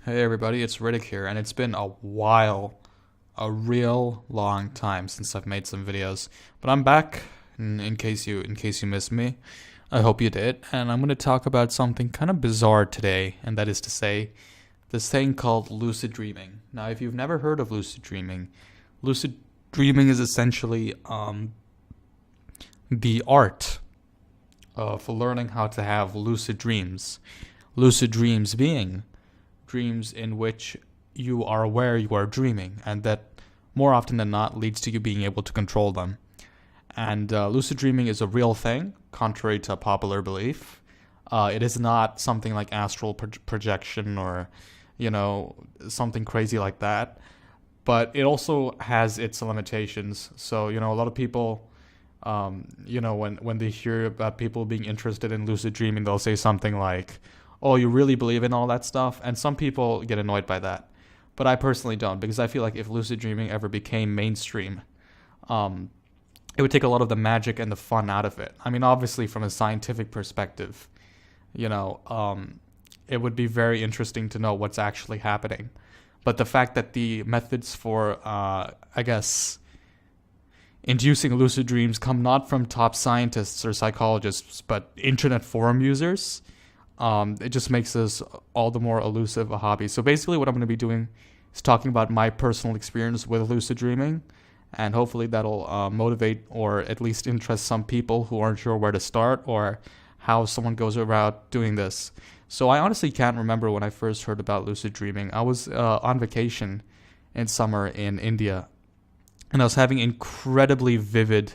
Hey everybody, it's Riddick here, and it's been a while, a real long time since I've made some videos. But I'm back, in case you missed me. I hope you did, and I'm going to talk about something kind of bizarre today, and that is to say, this thing called lucid dreaming. Now, if you've never heard of lucid dreaming is essentially the art of learning how to have lucid dreams. Lucid dreams being dreams in which you are aware you are dreaming, and that more often than not leads to you being able to control them. And lucid dreaming is a real thing, contrary to popular belief. It is not something like astral projection or, something crazy like that. But it also has its limitations. So, a lot of people, when they hear about people being interested in lucid dreaming, they'll say something like, oh, you really believe in all that stuff? And some people get annoyed by that. But I personally don't, because I feel like if lucid dreaming ever became mainstream, it would take a lot of the magic and the fun out of it. I mean, obviously, from a scientific perspective, it would be very interesting to know what's actually happening. But the fact that the methods for, inducing lucid dreams come not from top scientists or psychologists, but internet forum users, it just makes this all the more elusive a hobby. So basically what I'm going to be doing is talking about my personal experience with lucid dreaming, and hopefully that'll motivate or at least interest some people who aren't sure where to start or how someone goes about doing this. So I honestly can't remember when I first heard about lucid dreaming. I was on vacation in summer in India, and I was having incredibly vivid,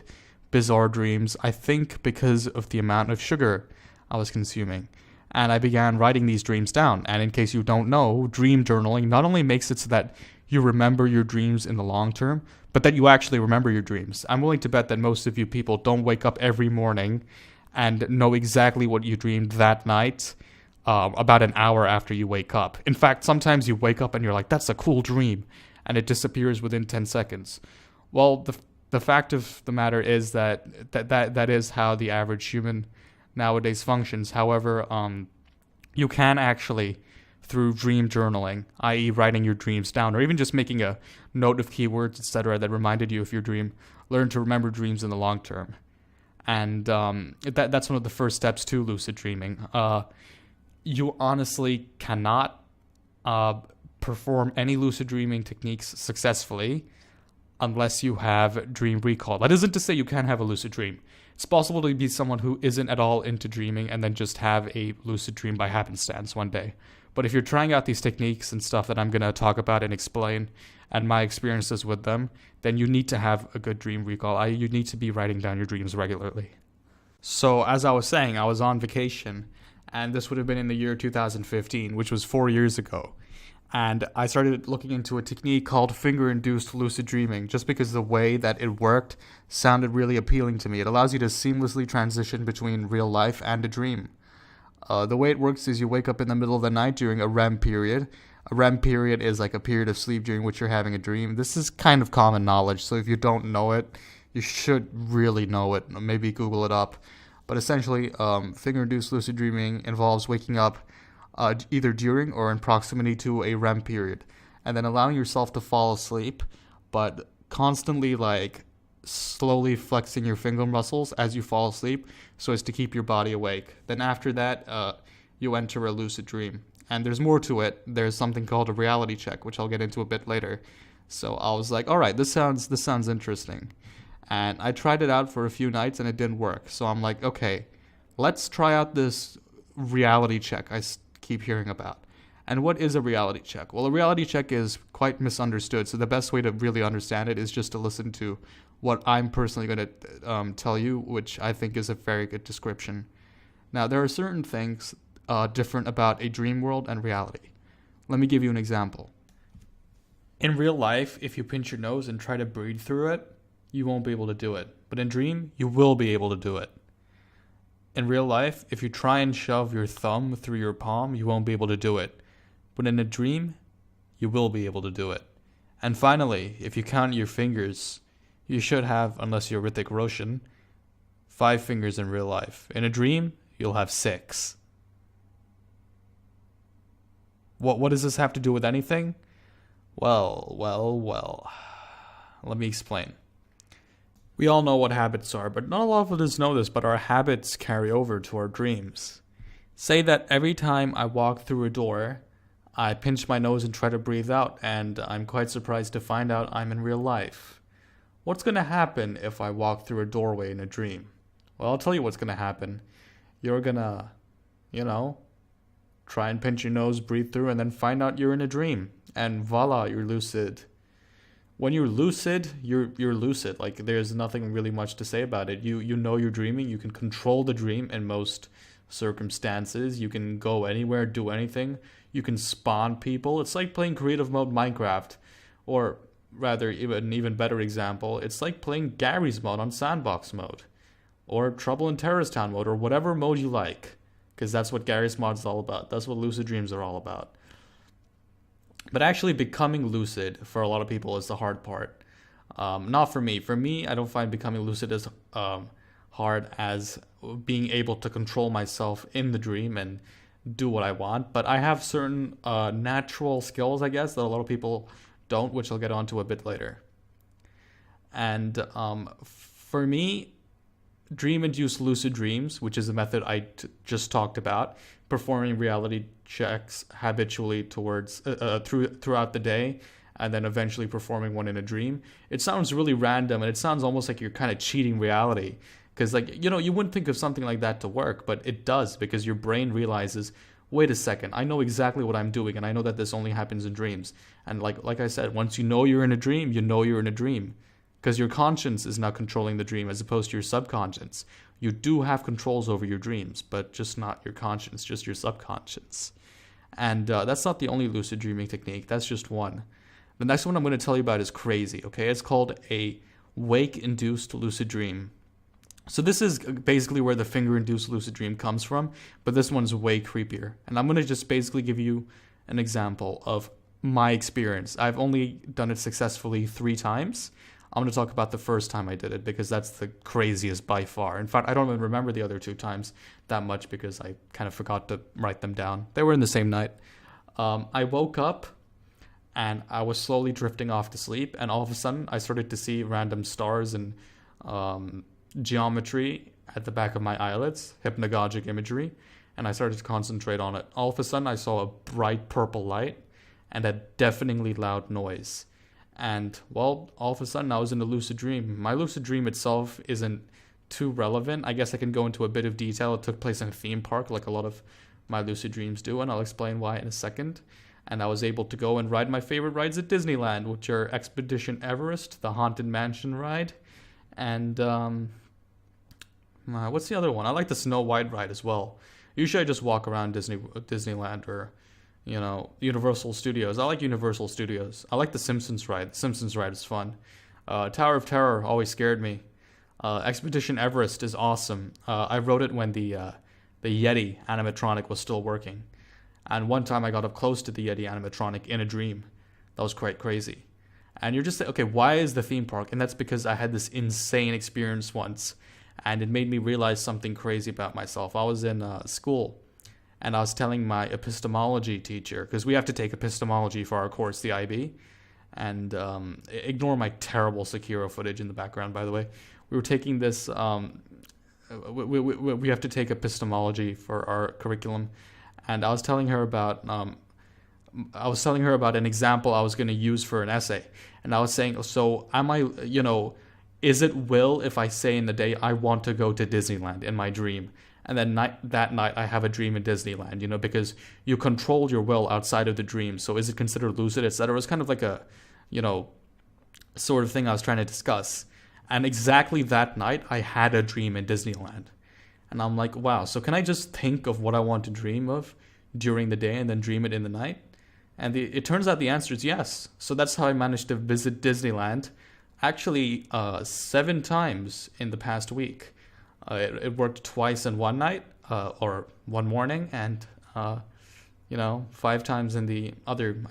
bizarre dreams, I think because of the amount of sugar I was consuming. And I began writing these dreams down. And in case you don't know, dream journaling not only makes it so that you remember your dreams in the long term, but that you actually remember your dreams. I'm willing to bet that most of you people don't wake up every morning and know exactly what you dreamed that night about an hour after you wake up. In fact, sometimes you wake up and you're like, that's a cool dream, and it disappears within 10 seconds. Well, the fact of the matter is that is how the average human nowadays functions. However, you can actually, through dream journaling, i.e. writing your dreams down, or even just making a note of keywords, etc., that reminded you of your dream, learn to remember dreams in the long term. And that's one of the first steps to lucid dreaming. You honestly cannot perform any lucid dreaming techniques successfully unless you have dream recall. That isn't to say you can't have a lucid dream. It's possible to be someone who isn't at all into dreaming and then just have a lucid dream by happenstance one day. But if you're trying out these techniques and stuff that I'm going to talk about and explain and my experiences with them, then you need to have a good dream recall. You need to be writing down your dreams regularly. So as I was saying, I was on vacation, and this would have been in the year 2015, which was 4 years ago. And I started looking into a technique called finger-induced lucid dreaming, just because the way that it worked sounded really appealing to me. It allows you to seamlessly transition between real life and a dream. The way it works is you wake up in the middle of the night during a REM period. A REM period is like a period of sleep during which you're having a dream. This is kind of common knowledge, so if you don't know it, you should really know it. Maybe Google it up. But essentially, finger-induced lucid dreaming involves waking up either during or in proximity to a REM period, and then allowing yourself to fall asleep, but constantly slowly flexing your finger muscles as you fall asleep so as to keep your body awake. Then after that, you enter a lucid dream. And there's more to it. There's something called a reality check, which I'll get into a bit later. So I was like, all right, this sounds interesting. And I tried it out for a few nights and it didn't work. So I'm like, okay, let's try out this reality check I keep hearing about. And what is a reality check? Well, a reality check is quite misunderstood, so the best way to really understand it is just to listen to what I'm personally going to tell you, which I think is a very good description. Now, there are certain things different about a dream world and reality. Let me give you an example. In real life, if you pinch your nose and try to breathe through it, you won't be able to do it. But in dream, you will be able to do it. In real life, if you try and shove your thumb through your palm, you won't be able to do it. But in a dream, you will be able to do it. And finally, if you count your fingers, you should have, unless you're Hrithik Roshan, 5 fingers in real life. In a dream, you'll have 6. What does this have to do with anything? Well. Let me explain. We all know what habits are, but not a lot of us know this, but our habits carry over to our dreams. Say that every time I walk through a door, I pinch my nose and try to breathe out, and I'm quite surprised to find out I'm in real life. What's going to happen if I walk through a doorway in a dream? Well, I'll tell you what's going to happen. You're going to, try and pinch your nose, breathe through, and then find out you're in a dream. And voila, you're lucid. When you're lucid, you're lucid. Like, there's nothing really much to say about it. You know you're dreaming. You can control the dream in most circumstances. You can go anywhere, do anything. You can spawn people. It's like playing creative mode Minecraft. Or rather, an even better example, it's like playing Gary's mod on sandbox mode. Or Trouble in Terrorist Town mode, or whatever mode you like. Because that's what Gary's mod is all about. That's what lucid dreams are all about. But actually becoming lucid for a lot of people is the hard part. Not for me. For me, I don't find becoming lucid as hard as being able to control myself in the dream and do what I want. But I have certain natural skills, I guess, that a lot of people don't, which I'll get onto a bit later. And for me, dream-induced lucid dreams, which is a method I just talked about, performing reality checks habitually towards throughout the day, and then eventually performing one in a dream. It sounds really random, and it sounds almost like you're kind of cheating reality, because you wouldn't think of something like that to work, but it does, because your brain realizes, wait a second, I know exactly what I'm doing, and I know that this only happens in dreams. And like I said, once you know you're in a dream, you know you're in a dream. Because your conscience is now controlling the dream as opposed to your subconscious. You do have controls over your dreams, but just not your conscience, just your subconscious. And that's not the only lucid dreaming technique. That's just one. The next one I'm going to tell you about is crazy, okay? It's called a wake-induced lucid dream. So this is basically where the finger-induced lucid dream comes from, but this one's way creepier. And I'm going to just basically give you an example of my experience. I've only done it successfully 3 times. I'm going to talk about the first time I did it because that's the craziest by far. In fact, I don't even remember the other 2 times that much because I kind of forgot to write them down. They were in the same night. I woke up and I was slowly drifting off to sleep, and all of a sudden I started to see random stars and geometry at the back of my eyelids, hypnagogic imagery, and I started to concentrate on it. All of a sudden I saw a bright purple light and a deafeningly loud noise. And, well, all of a sudden I was in a lucid dream. My lucid dream itself isn't too relevant. I guess I can go into a bit of detail. It took place in a theme park like a lot of my lucid dreams do, and I'll explain why in a second. And I was able to go and ride my favorite rides at Disneyland, which are Expedition Everest, the Haunted Mansion ride, and what's the other one? I like the Snow White ride as well. Usually I just walk around Disneyland or Universal Studios. I like Universal Studios. I like the Simpsons ride. The Simpsons ride is fun. Tower of Terror always scared me. Expedition Everest is awesome. I rode it when the Yeti animatronic was still working. And one time I got up close to the Yeti animatronic in a dream. That was quite crazy. And you're just like, okay, why is the theme park? And that's because I had this insane experience once. And it made me realize something crazy about myself. I was in school. And I was telling my epistemology teacher, because we have to take epistemology for our course, the IB. And ignore my terrible Sekiro footage in the background, by the way. We were taking this, we have to take epistemology for our curriculum. And I was telling her about an example I was going to use for an essay. And I was saying, so am I, is it will if I say in the day, I want to go to Disneyland in my dream? And then that night I have a dream in Disneyland, because you control your will outside of the dream. So is it considered lucid, etc.? It was kind of like a, sort of thing I was trying to discuss. And exactly that night I had a dream in Disneyland. And I'm like, wow, so can I just think of what I want to dream of during the day and then dream it in the night? And it turns out the answer is yes. So that's how I managed to visit Disneyland actually 7 times in the past week. It worked twice in one night or one morning, and 5 times in the other.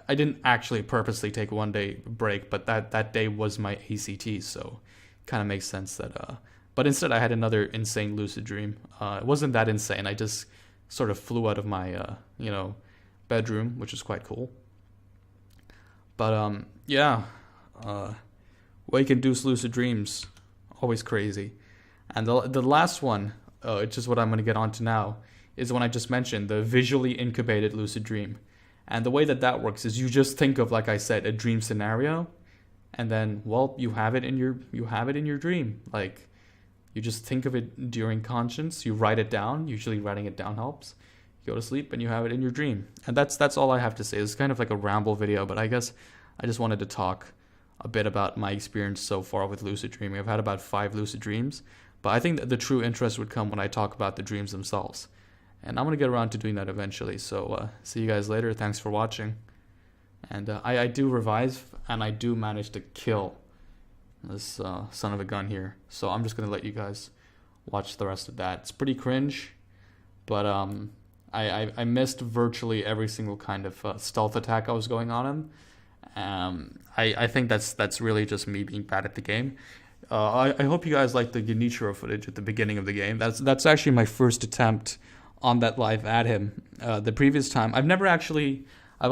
I didn't actually purposely take a 1-day break, but that day was my ACT, so kind of makes sense that. But instead, I had another insane lucid dream. It wasn't that insane. I just sort of flew out of my bedroom, which is quite cool. But yeah, wake-induced lucid dreams, always crazy. And the last one, which is what I'm going to get onto now, is the one I just mentioned, the visually incubated lucid dream. And the way that works is you just think of, like I said, a dream scenario, and then, well, you have it in your dream. Like, you just think of it during conscience, you write it down. Usually writing it down helps. You go to sleep and you have it in your dream. And that's all I have to say. It's kind of like a ramble video, but I guess I just wanted to talk a bit about my experience so far with lucid dreaming. I've had about 5 lucid dreams, but I think that the true interest would come when I talk about the dreams themselves. And I'm going to get around to doing that eventually. So see you guys later. Thanks for watching. And I do revive, and I do manage to kill this son of a gun here. So I'm just going to let you guys watch the rest of that. It's pretty cringe, but I missed virtually every single kind of stealth attack I was going on him. I think that's really just me being bad at the game. I hope you guys like the Genichiro footage at the beginning of the game. That's actually my first attempt on that live at him. The previous time, I've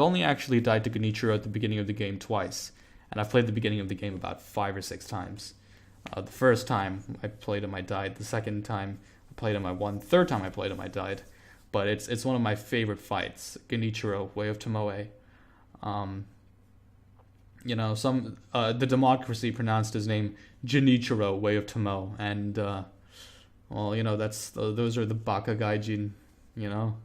only actually died to Genichiro at the beginning of the game twice, and I've played the beginning of the game about 5 or 6 times. The first time I played him, I died. The second time I played him, I won. Third time I played him, I died. But it's one of my favorite fights, Genichiro, Way of Tomoe. The democracy pronounced his name Genichiro, Way of Tomoe, and those are the Baka Gaijin, you know.